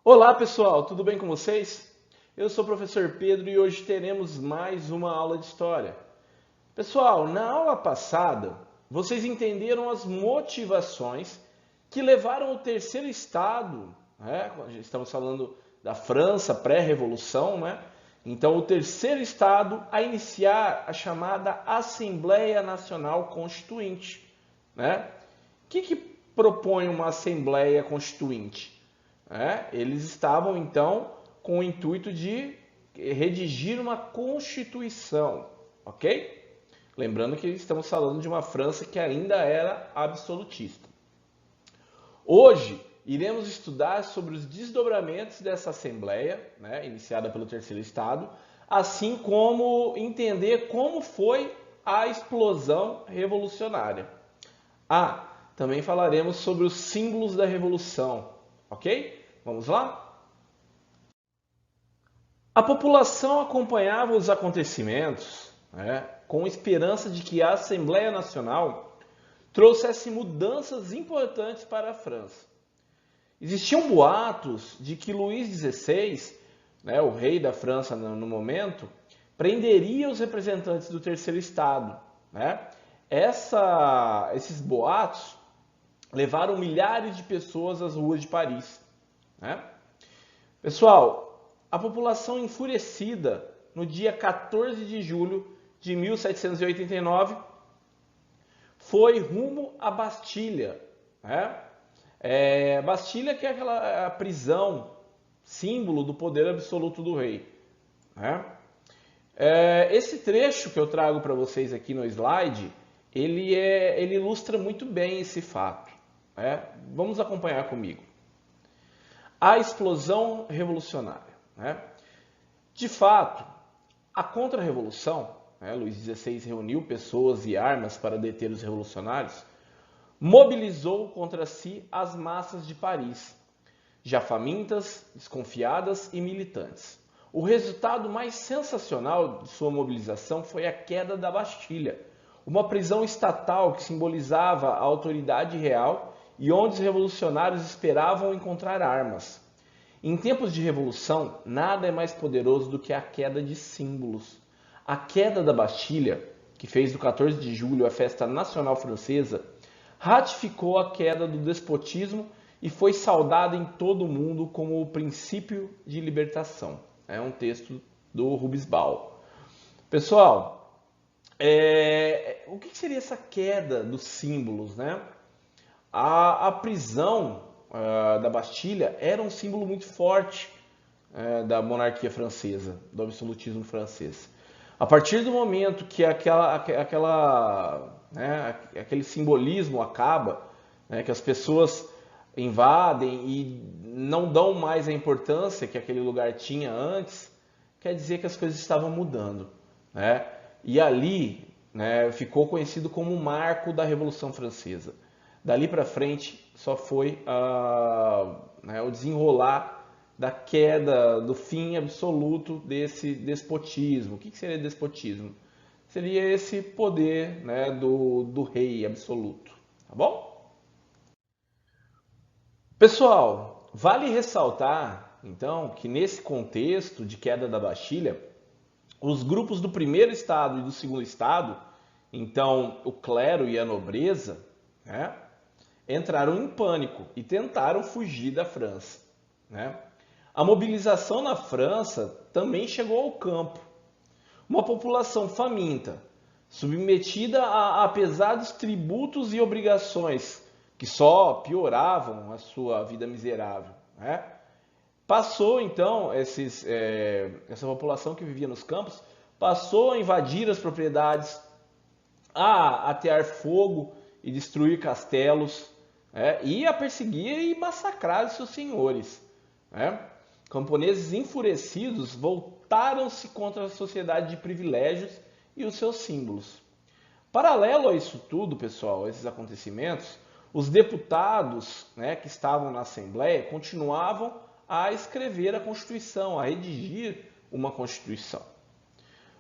Olá pessoal, tudo bem com vocês? Eu sou o professor Pedro e hoje teremos mais uma aula de história. Pessoal, na aula passada, vocês entenderam as motivações que levaram o terceiro estado, né? Estamos falando da França pré-revolução, né? Então, o terceiro estado a iniciar a chamada Assembleia Nacional Constituinte, né? O que propõe uma Assembleia Constituinte? Eles estavam, então, com o intuito de redigir uma Constituição, ok? Lembrando que estamos falando de uma França que ainda era absolutista. Hoje, iremos estudar sobre os desdobramentos dessa Assembleia, né, iniciada pelo Terceiro Estado, assim como entender como foi a explosão revolucionária. Também falaremos sobre os símbolos da Revolução, ok? Vamos lá? A população acompanhava os acontecimentos, né, com esperança de que a Assembleia Nacional trouxesse mudanças importantes para a França. Existiam boatos de que Luís XVI, né, o rei da França no momento, prenderia os representantes do Terceiro Estado. Né? Esses boatos levaram milhares de pessoas às ruas de Paris. Né? Pessoal, a população enfurecida no dia 14 de julho de 1789 foi rumo à Bastilha. Né? Bastilha, que é aquela prisão, símbolo do poder absoluto do rei. Né? Esse trecho que eu trago para vocês aqui no slide, ele ilustra muito bem esse fato. Né? Vamos acompanhar comigo. A explosão revolucionária. Né? De fato, a contra-revolução, né, Luís XVI reuniu pessoas e armas para deter os revolucionários, mobilizou contra si as massas de Paris, já famintas, desconfiadas e militantes. O resultado mais sensacional de sua mobilização foi a queda da Bastilha, uma prisão estatal que simbolizava a autoridade real e onde os revolucionários esperavam encontrar armas. Em tempos de revolução, nada é mais poderoso do que a queda de símbolos. A queda da Bastilha, que fez do 14 de julho a festa nacional francesa, ratificou a queda do despotismo e foi saudada em todo o mundo como o princípio de libertação. É um texto do Rubensbau. Pessoal, o que seria essa queda dos símbolos, né? A prisão da Bastilha era um símbolo muito forte da monarquia francesa, do absolutismo francês. A partir do momento que aquele simbolismo acaba, né, que as pessoas invadem e não dão mais a importância que aquele lugar tinha antes, quer dizer que as coisas estavam mudando. Né? E ali, né, ficou conhecido como o marco da Revolução Francesa. Dali para frente só foi o desenrolar da queda, do fim absoluto desse despotismo. O que seria despotismo? Seria esse poder, né, do rei absoluto. Tá bom? Pessoal, vale ressaltar, então, que nesse contexto de queda da Bastilha, os grupos do primeiro estado e do segundo estado, então o clero e a nobreza, né, entraram em pânico e tentaram fugir da França. Né? A mobilização na França também chegou ao campo. Uma população faminta, submetida a pesados tributos e obrigações que só pioravam a sua vida miserável. Né? Passou então, essa população que vivia nos campos, passou a invadir as propriedades, a atear fogo e destruir castelos, e a perseguir e massacrar os seus senhores. Né? Camponeses enfurecidos voltaram-se contra a sociedade de privilégios e os seus símbolos. Paralelo a isso tudo, pessoal, a esses acontecimentos, os deputados, né, que estavam na Assembleia continuavam a escrever a Constituição, a redigir uma Constituição.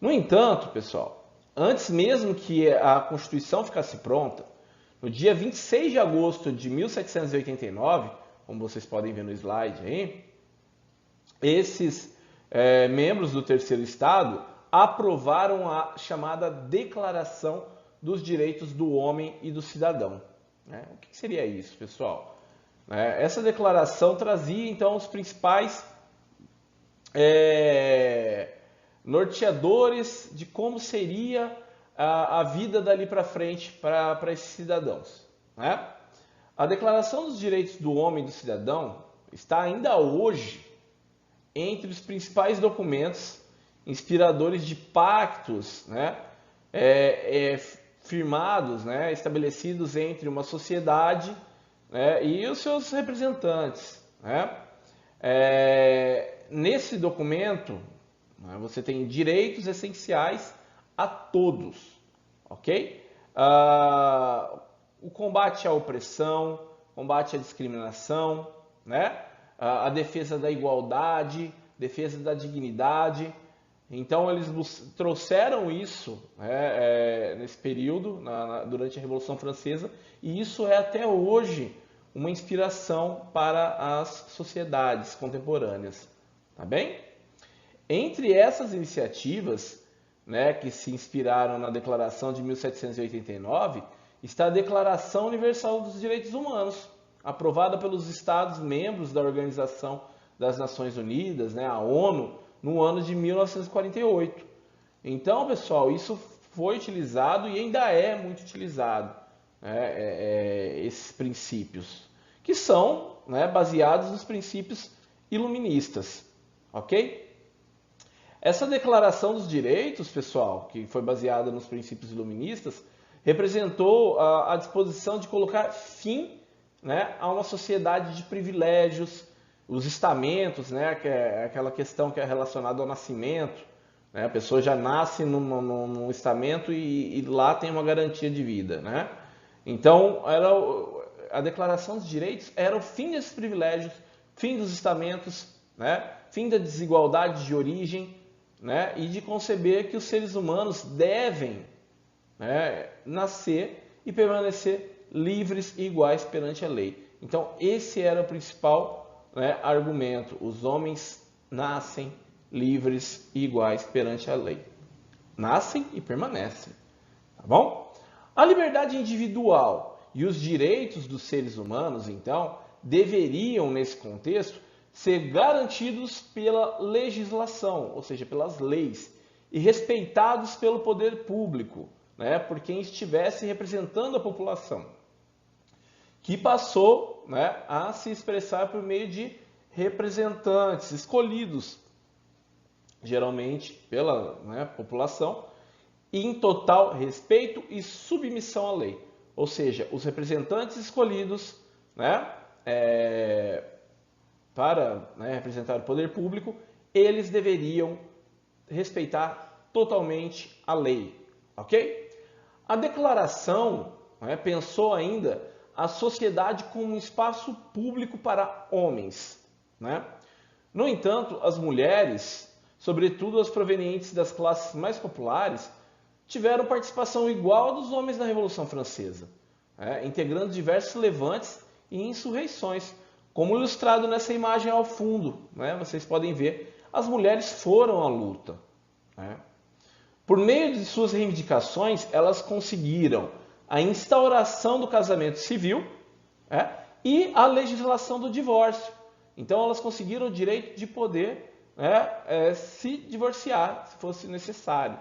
No entanto, pessoal, antes mesmo que a Constituição ficasse pronta, no dia 26 de agosto de 1789, como vocês podem ver no slide aí, esses membros do terceiro estado aprovaram a chamada Declaração dos Direitos do Homem e do Cidadão. O que seria isso, pessoal? Essa declaração trazia, então, os principais norteadores de como seria a vida dali para frente para esses cidadãos. A Declaração dos Direitos do Homem e do Cidadão está ainda hoje entre os principais documentos inspiradores de pactos firmados, estabelecidos entre uma sociedade e os seus representantes. Nesse documento, você tem direitos essenciais a todos, ok? O combate à opressão, combate à discriminação, a defesa da igualdade, defesa da dignidade. Então, eles trouxeram isso nesse período, durante a Revolução Francesa, e isso é até hoje uma inspiração para as sociedades contemporâneas. Tá bem? Entre essas iniciativas que se inspiraram na Declaração de 1789, está a Declaração Universal dos Direitos Humanos, aprovada pelos Estados-membros da Organização das Nações Unidas, a ONU, no ano de 1948. Então, pessoal, isso foi utilizado e ainda é muito utilizado, esses princípios, que são baseados nos princípios iluministas, ok? Essa Declaração dos Direitos, pessoal, que foi baseada nos princípios iluministas, representou a disposição de colocar fim a uma sociedade de privilégios, os estamentos, que é aquela questão que é relacionada ao nascimento. A pessoa já nasce num estamento e lá tem uma garantia de vida. Então, a Declaração dos Direitos era o fim desses privilégios, fim dos estamentos, fim da desigualdade de origem, e de conceber que os seres humanos devem nascer e permanecer livres e iguais perante a lei. Então, esse era o principal argumento. Os homens nascem livres e iguais perante a lei. Nascem e permanecem. Tá bom? A liberdade individual e os direitos dos seres humanos, então, deveriam, nesse contexto, ser garantidos pela legislação, ou seja, pelas leis, e respeitados pelo poder público, por quem estivesse representando a população, que passou a se expressar por meio de representantes escolhidos, geralmente pela população, em total respeito e submissão à lei. Ou seja, os representantes escolhidos para representar o poder público, eles deveriam respeitar totalmente a lei, ok? A declaração pensou ainda a sociedade como um espaço público para homens. No entanto, as mulheres, sobretudo as provenientes das classes mais populares, tiveram participação igual a dos homens na Revolução Francesa, integrando diversos levantes e insurreições, como ilustrado nessa imagem ao fundo. Vocês podem ver, as mulheres foram à luta. Por meio de suas reivindicações, elas conseguiram a instauração do casamento civil e a legislação do divórcio. Então, elas conseguiram o direito de poder se divorciar, se fosse necessário.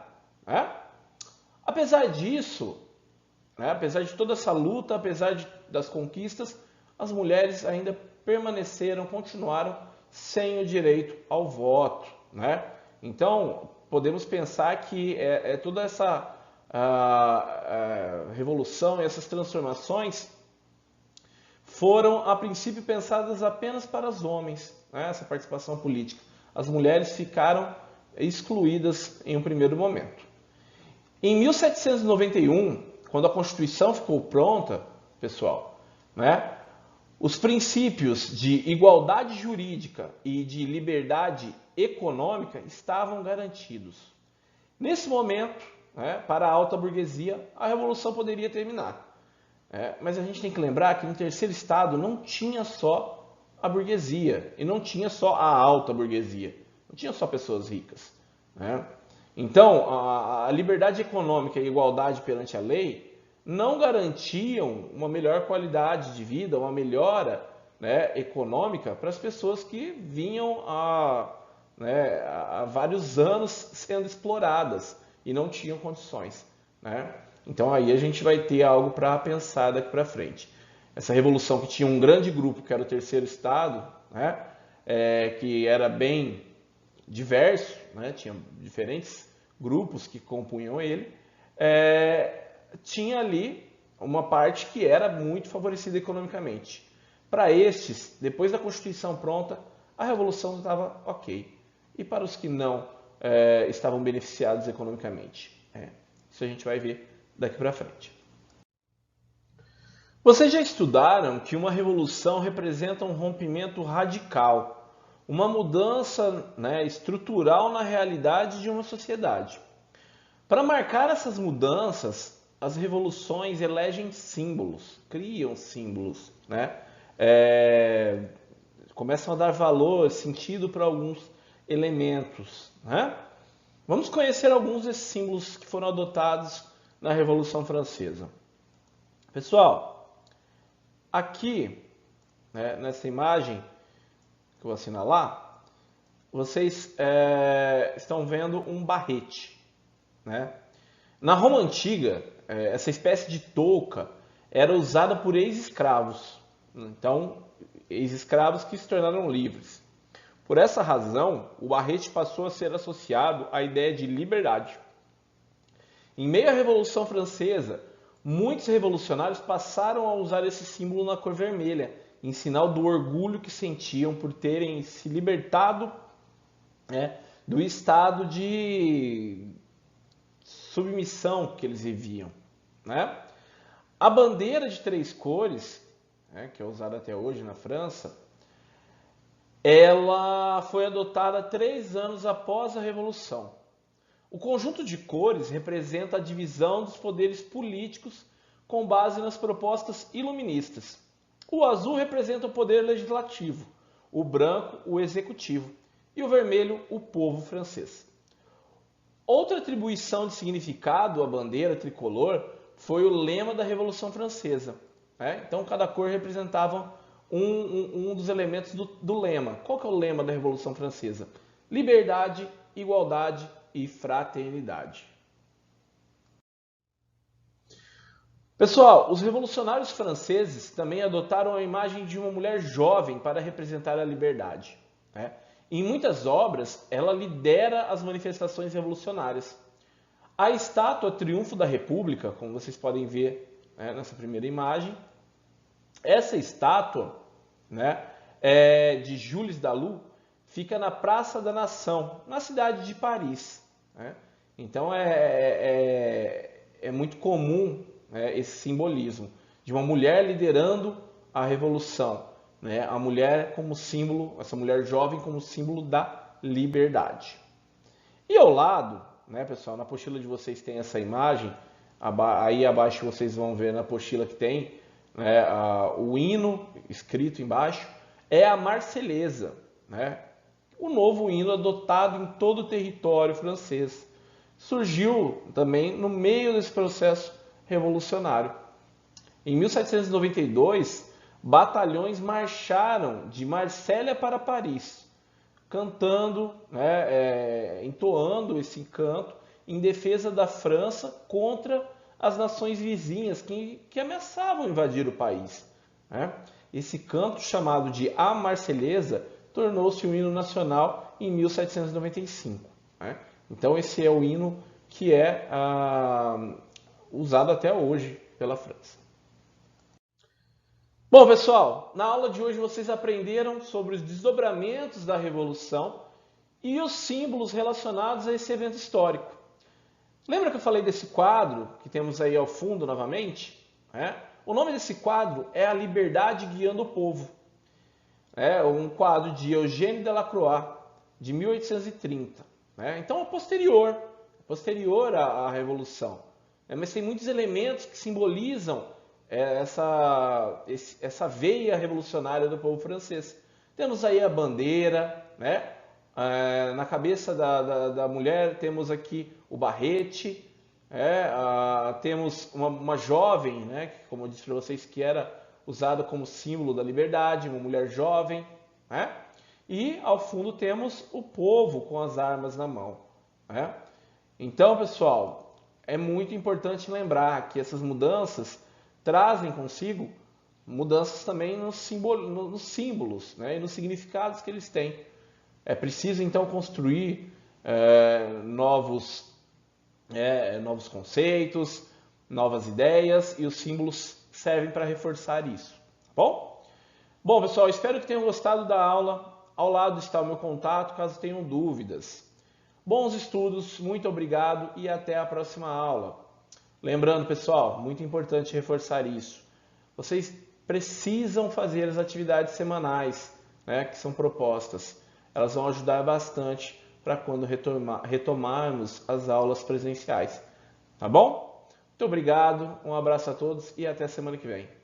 Apesar disso, apesar de toda essa luta, apesar das conquistas, as mulheres ainda permaneceram, continuaram sem o direito ao voto. Então, podemos pensar que toda essa revolução e essas transformações foram, a princípio, pensadas apenas para os homens, essa participação política. As mulheres ficaram excluídas em um primeiro momento. Em 1791, quando a Constituição ficou pronta, pessoal, os princípios de igualdade jurídica e de liberdade econômica estavam garantidos. Nesse momento, para a alta burguesia, a revolução poderia terminar. Mas a gente tem que lembrar que no terceiro estado não tinha só a burguesia, e não tinha só a alta burguesia, não tinha só pessoas ricas, né? Então, a liberdade econômica e a igualdade perante a lei não garantiam uma melhor qualidade de vida, uma melhora, né, econômica para as pessoas que vinham né, há vários anos sendo exploradas e não tinham condições, né? Então aí a gente vai ter algo para pensar daqui para frente. Essa revolução que tinha um grande grupo, que era o Terceiro Estado, né, que era bem diverso, né, tinha diferentes grupos que compunham ele, tinha ali uma parte que era muito favorecida economicamente. Para estes, depois da Constituição pronta, a revolução estava ok. E para os que não estavam beneficiados economicamente. Isso a gente vai ver daqui para frente. Vocês já estudaram que uma revolução representa um rompimento radical, uma mudança, né, estrutural na realidade de uma sociedade. Para marcar essas mudanças, as revoluções elegem símbolos, criam símbolos, né? Começam a dar valor, sentido para alguns elementos, né? Vamos conhecer alguns desses símbolos que foram adotados na Revolução Francesa. Pessoal, aqui, né, nessa imagem que eu vou assinalar, vocês estão vendo um barrete, né? Na Roma Antiga, essa espécie de touca era usada por ex-escravos. Então, ex-escravos que se tornaram livres. Por essa razão, o barrete passou a ser associado à ideia de liberdade. Em meio à Revolução Francesa, muitos revolucionários passaram a usar esse símbolo na cor vermelha, em sinal do orgulho que sentiam por terem se libertado, né, do estado de submissão que eles viviam, né? A bandeira de 3 cores, né, que é usada até hoje na França, ela foi adotada 3 anos após a Revolução. O conjunto de cores representa a divisão dos poderes políticos com base nas propostas iluministas. O azul representa o poder legislativo, o branco o executivo e o vermelho o povo francês. Outra atribuição de significado à bandeira tricolor foi o lema da Revolução Francesa, né? Então cada cor representava um dos elementos do lema. Qual que é o lema da Revolução Francesa? Liberdade, igualdade e fraternidade. Pessoal, os revolucionários franceses também adotaram a imagem de uma mulher jovem para representar a liberdade, né? Em muitas obras, ela lidera as manifestações revolucionárias. A estátua Triunfo da República, como vocês podem ver, né, nessa primeira imagem, essa estátua, né, de Jules Dalou fica na Praça da Nação, na cidade de Paris, né? Então é muito comum, né, esse simbolismo de uma mulher liderando a revolução, né? A mulher como símbolo, essa mulher jovem como símbolo da liberdade. E ao lado, né, pessoal, na apostila de vocês tem essa imagem, aí abaixo vocês vão ver na apostila que tem, né, o hino escrito embaixo, é a Marselhesa, né? O novo hino adotado em todo o território francês. Surgiu também no meio desse processo revolucionário. Em 1792, batalhões marcharam de Marsella para Paris, cantando, né, entoando esse canto em defesa da França contra as nações vizinhas que ameaçavam invadir o país, né? Esse canto, chamado de A Marselhesa, tornou-se o hino nacional em 1795, né? Então esse é o hino que é usado até hoje pela França. Bom, pessoal, na aula de hoje vocês aprenderam sobre os desdobramentos da Revolução e os símbolos relacionados a esse evento histórico. Lembra que eu falei desse quadro que temos aí ao fundo novamente? O nome desse quadro é A Liberdade Guiando o Povo. É um quadro de Eugène Delacroix, de 1830. Então é posterior à Revolução. Mas tem muitos elementos que simbolizam essa veia revolucionária do povo francês. Temos aí a bandeira, né? Na cabeça da mulher temos aqui o barrete, temos uma jovem, né? Que, como eu disse para vocês, que era usada como símbolo da liberdade, uma mulher jovem, né? E ao fundo temos o povo com as armas na mão, né? Então, pessoal, é muito importante lembrar que essas mudanças trazem consigo mudanças também nos símbolos, né, e nos significados que eles têm. É preciso, então, construir novos conceitos, novas ideias, e os símbolos servem para reforçar isso. Tá bom? Bom, pessoal, espero que tenham gostado da aula. Ao lado está o meu contato, caso tenham dúvidas. Bons estudos, muito obrigado e até a próxima aula. Lembrando, pessoal, muito importante reforçar isso. Vocês precisam fazer as atividades semanais, né, que são propostas. Elas vão ajudar bastante para quando retomarmos as aulas presenciais. Tá bom? Muito obrigado, um abraço a todos e até semana que vem.